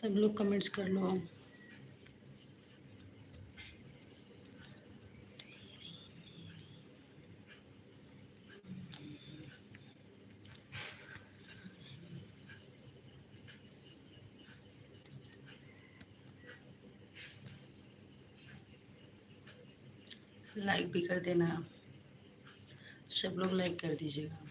सब लोग कमेंट्स कर लो। लाइक भी कर देना, सब लोग लाइक कर दीजिएगा।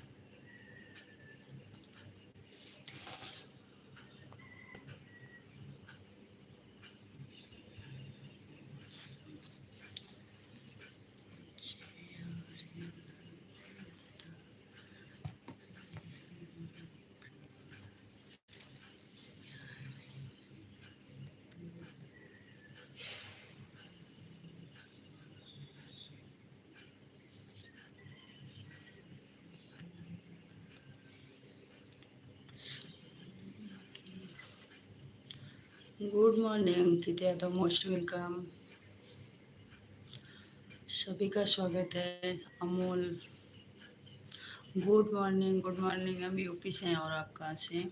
Good morning Ankit Yadav, most welcome. सभी का स्वागत है। Amol, good morning. Good morning. हम यूपी से हैं और आप कहाँ से हैं?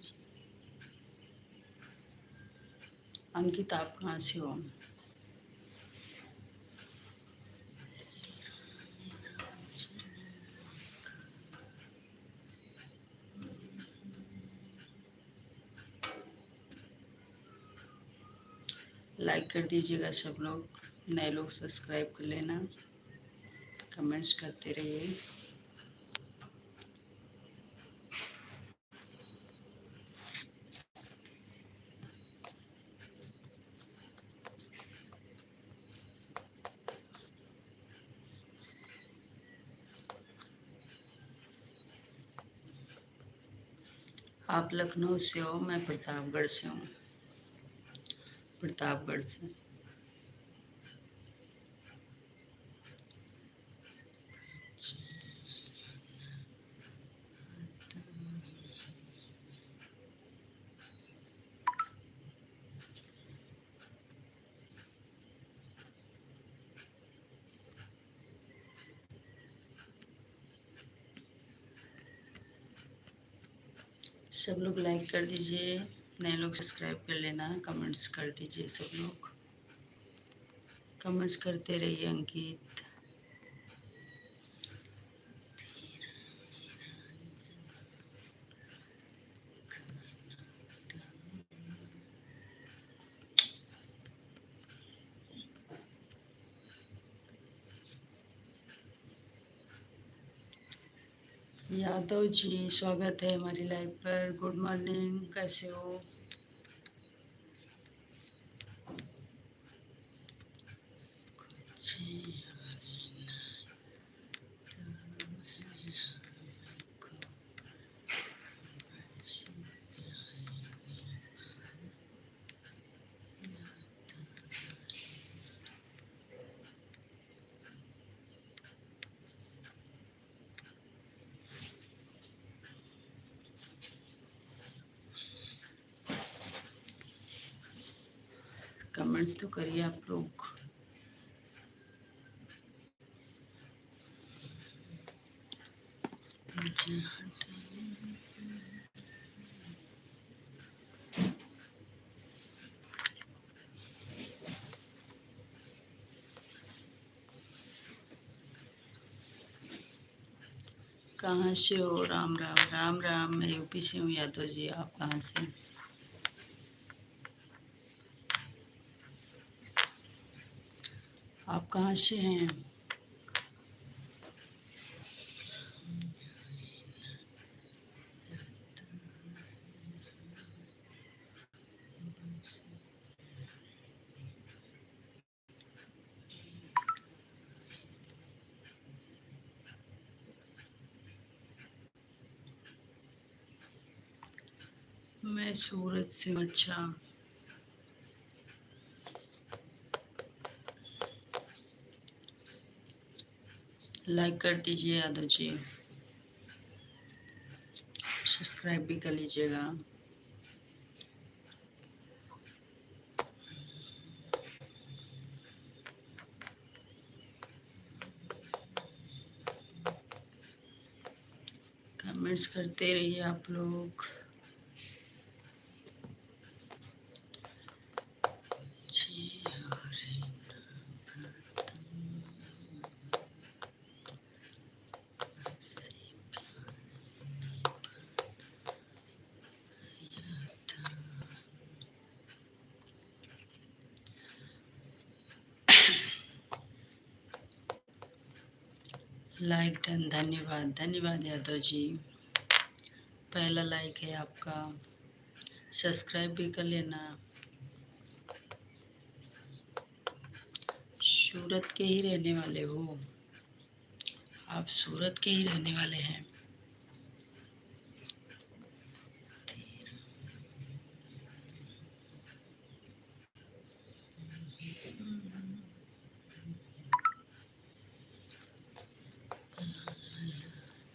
अंकित, आप कहाँ से हो? लाइक कर दीजिएगा सब लोग, नए लोग सब्सक्राइब कर लेना, कमेंट्स करते रहिए। आप लखनऊ से हो, मैं प्रतापगढ़ से हूँ। प्रतापगढ़ से। सब लोग लाइक कर दीजिए, नए लोग सब्सक्राइब कर लेना, कमेंट्स कर दीजिए। सब लोग कमेंट्स करते रहिए। अंकित, यादव जी, स्वागत है हमारी लाइव पर। गुड मॉर्निंग, कैसे हो? कमेंट्स तो करिए आप लोग। कहाँ से हो? राम राम। राम राम। मैं यूपी से हूँ यादव जी, आप कहाँ से? आप कहाँ से हैं? मैं सूरत से हूँ। अच्छा, लाइक कर दीजिए यादव जी, सब्सक्राइब भी कर लीजिएगा। कमेंट्स करते रहिए आप लोग। लाइक डन, धन्यवाद धन्यवाद यादव जी। पहला लाइक है आपका, सब्सक्राइब भी कर लेना। सूरत के ही रहने वाले हो आप? सूरत के ही रहने वाले हैं?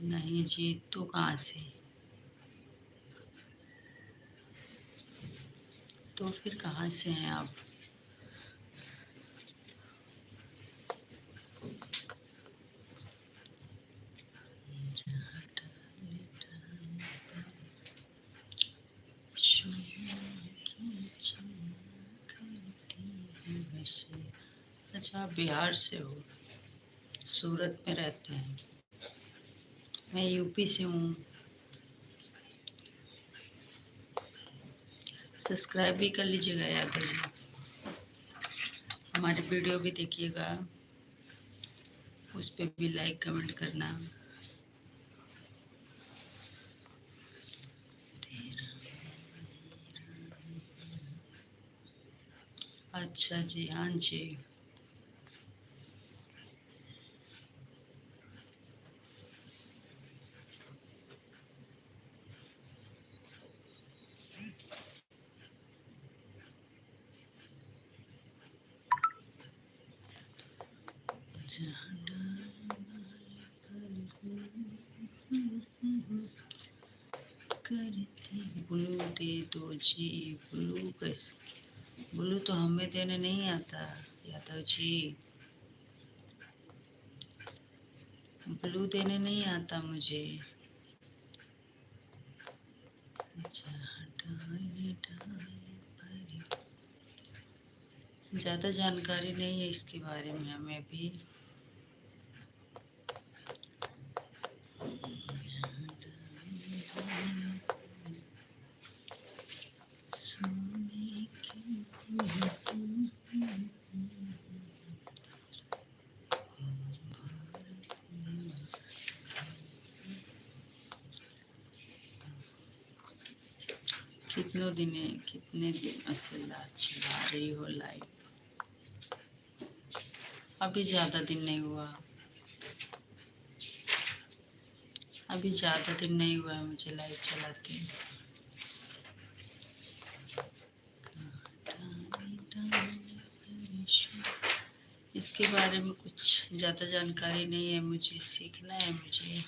नहीं जी, तो कहाँ से? तो फिर कहाँ से हैं आप? अच्छा, आप बिहार से हो, सूरत में रहते हैं। मैं यूपी से हूँ। सब्सक्राइब भी कर लीजिएगा यादव जी, हमारे वीडियो भी देखिएगा, उस पर भी लाइक कमेंट करना। अच्छा जी, हाँ जी। करती ब्लू दे दो जी। ब्लू कैसे? ब्लू तो हमें देने नहीं आता यादव जी, ब्लू देने नहीं आता मुझे। ज़्यादा जानकारी नहीं है इसके बारे में हमें भी। कितने दिनों से चला रही हो लाइव? अभी ज़्यादा दिन नहीं हुआ, अभी ज़्यादा दिन नहीं हुआ है मुझे लाइव चलाते। इसके बारे में कुछ ज़्यादा जानकारी नहीं है मुझे, सीखना है मुझे।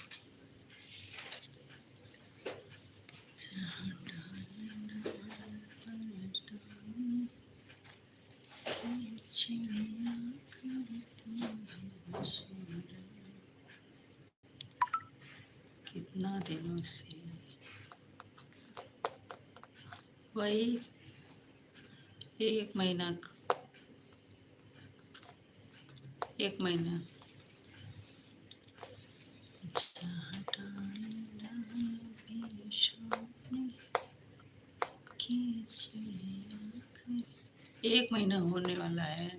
कितना दिनों से, वही 1 महीना, 1 महीना। कि 1 महीना होने वाला है।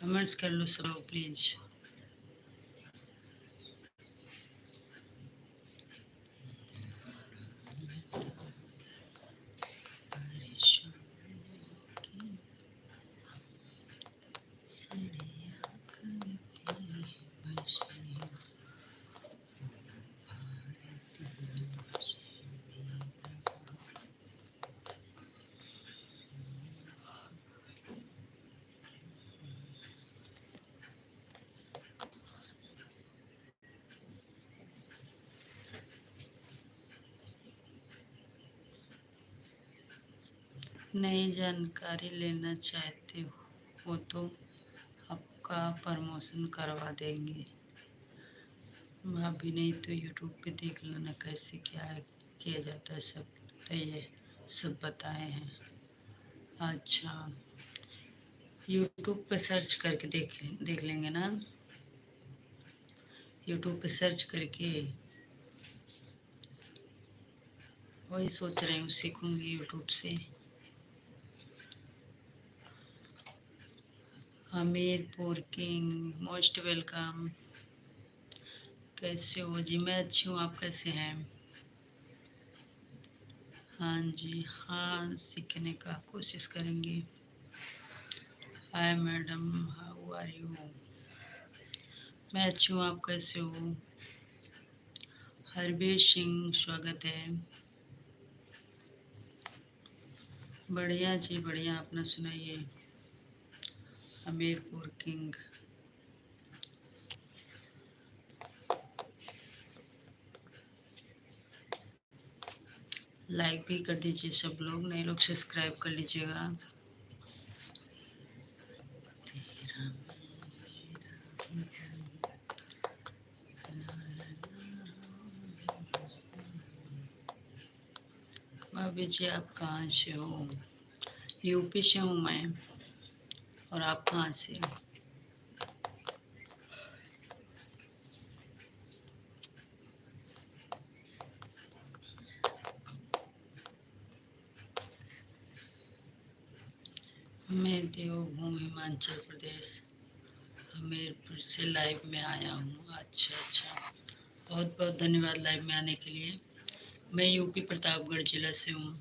कमेंट्स कर लो सब लोग प्लीज़। नई जानकारी लेना चाहते हो तो आपका प्रमोशन करवा देंगे। भाभी नहीं तो यूट्यूब पे देख लेना कैसे क्या किया जाता है, सब तो ये सब बताए हैं। अच्छा, यूट्यूब पे सर्च करके देख लेंगे ना। यूट्यूब पे सर्च करके वही सोच रही हूँ, सीखूंगी यूट्यूब से। Hamirpur king most welcome. कैसे हो जी? मैं अच्छी हूँ, आप कैसे हैं? हाँ जी, हाँ सीखने का कोशिश करेंगे। Hi madam, how are you? मैं अच्छी हूँ, आप कैसे हो? हरबीर सिंह स्वागत है। बढ़िया जी बढ़िया, अपना सुनाइए। हमीरपुर किंग। लाइक भी कर दीजिए सब लोग, नए लोग सब्सक्राइब कर लीजिएगा। भाभी जी आप कहाँ से हो? यूपी से हूँ मैं। और आप कहाँ से हो? मैं देवभूमि हिमाचल प्रदेश हमीरपुर से लाइव में आया हूँ। अच्छा अच्छा, बहुत बहुत धन्यवाद लाइव में आने के लिए। मैं यूपी प्रतापगढ़ जिला से हूँ।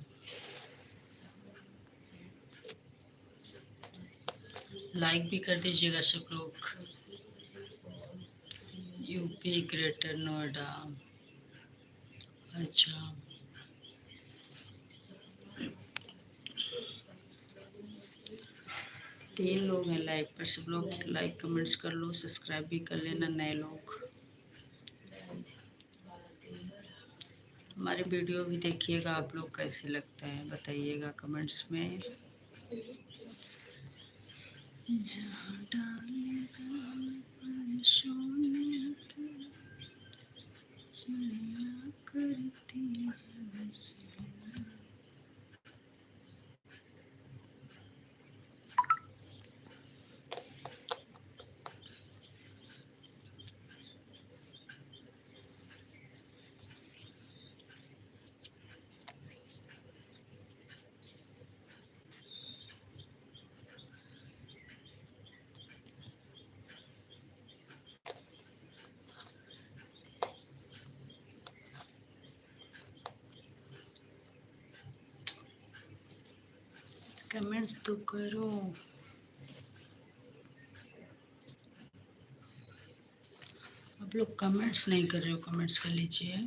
लाइक भी कर दीजिएगा सब लोग। UP greater Noida. अच्छा, तीन लोग हैं लाइव पर, सब लोग लाइक कमेंट्स कर लो, सब्सक्राइब भी कर लेना नए लोग। हमारे वीडियो भी देखिएगा आप लोग, कैसे लगते हैं बताइएगा कमेंट्स में। जहाँ डालेगा सोने की चिड़िया करती है बस। कमेंट्स तो करो। आप लोग कमेंट्स नहीं कर रहे हो, कमेंट्स कर लीजिए।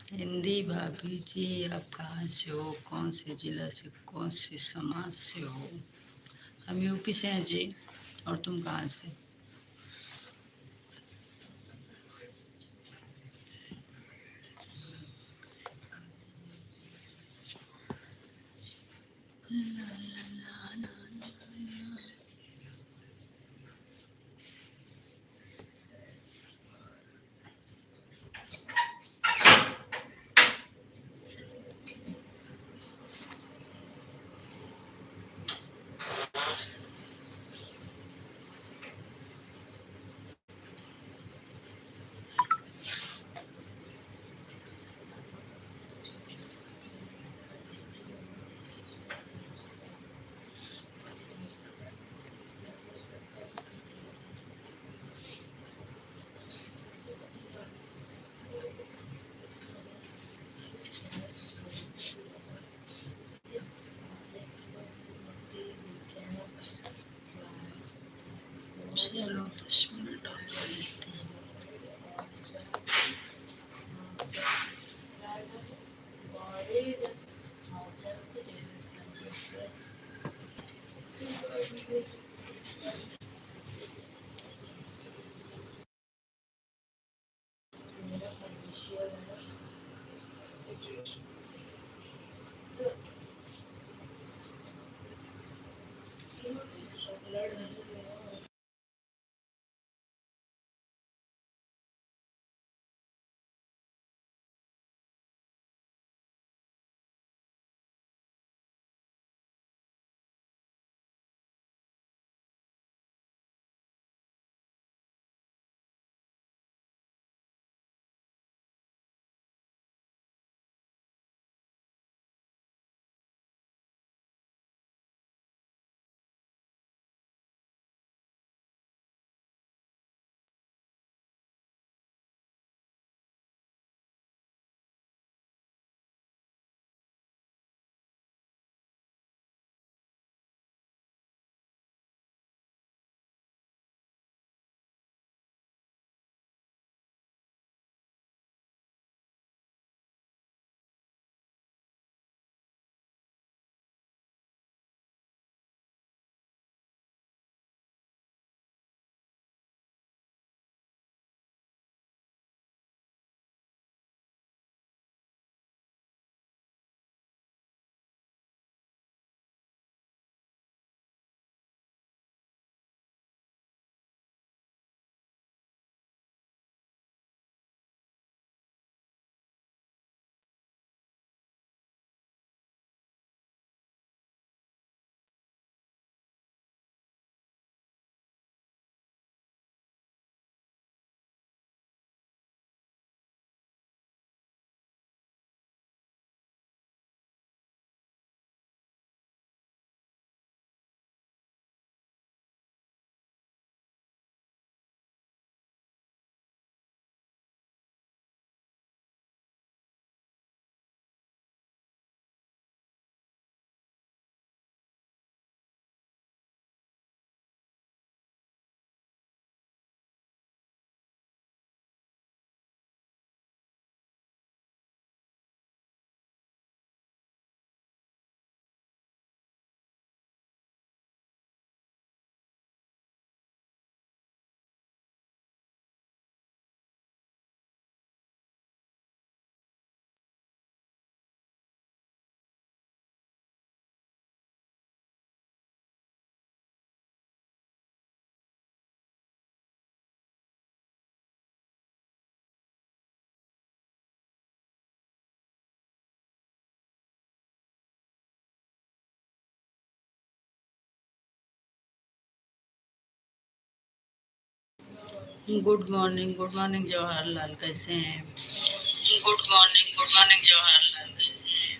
हिंदी। भाभी जी आप कहाँ से हो? कौन से जिला से, कौन से समाज से हो? हम यूपी से हैं जी। और तुम कहाँ से? गुड मॉर्निंग जवाहरलाल, कैसे हैं? गुड मॉर्निंग जवाहरलाल, कैसे हैं?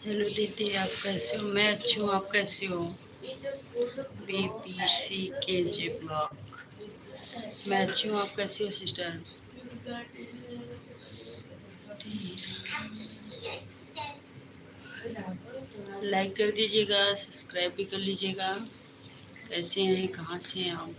हेलो दीदी, आप कैसे हो? मैं अच्छी हूँ, आप कैसे हो? BBC KJ blog. मैं अच्छी हूँ, आप कैसी हो सिस्टर? लाइक कर दीजिएगा, सब्सक्राइब भी कर लीजिएगा। कैसे हैं, कहाँ से हैं आप?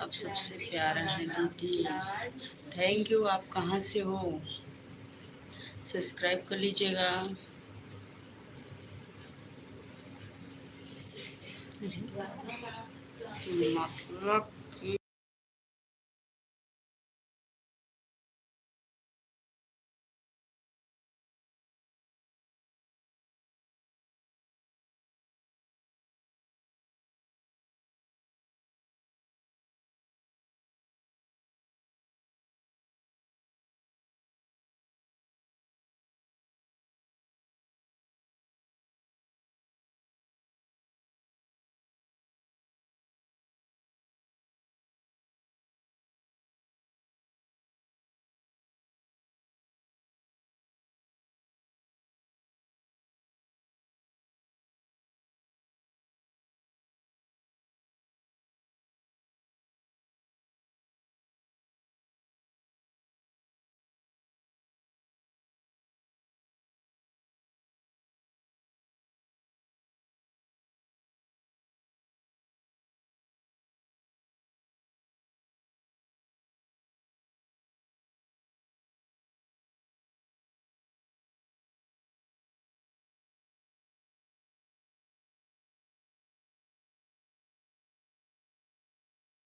अब सबसे प्यारा है दीदी। Thank you. आप कहाँ से हो? सब्सक्राइब कर लीजिएगा। मतलब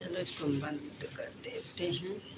चलो इसको बंद कर देते हैं।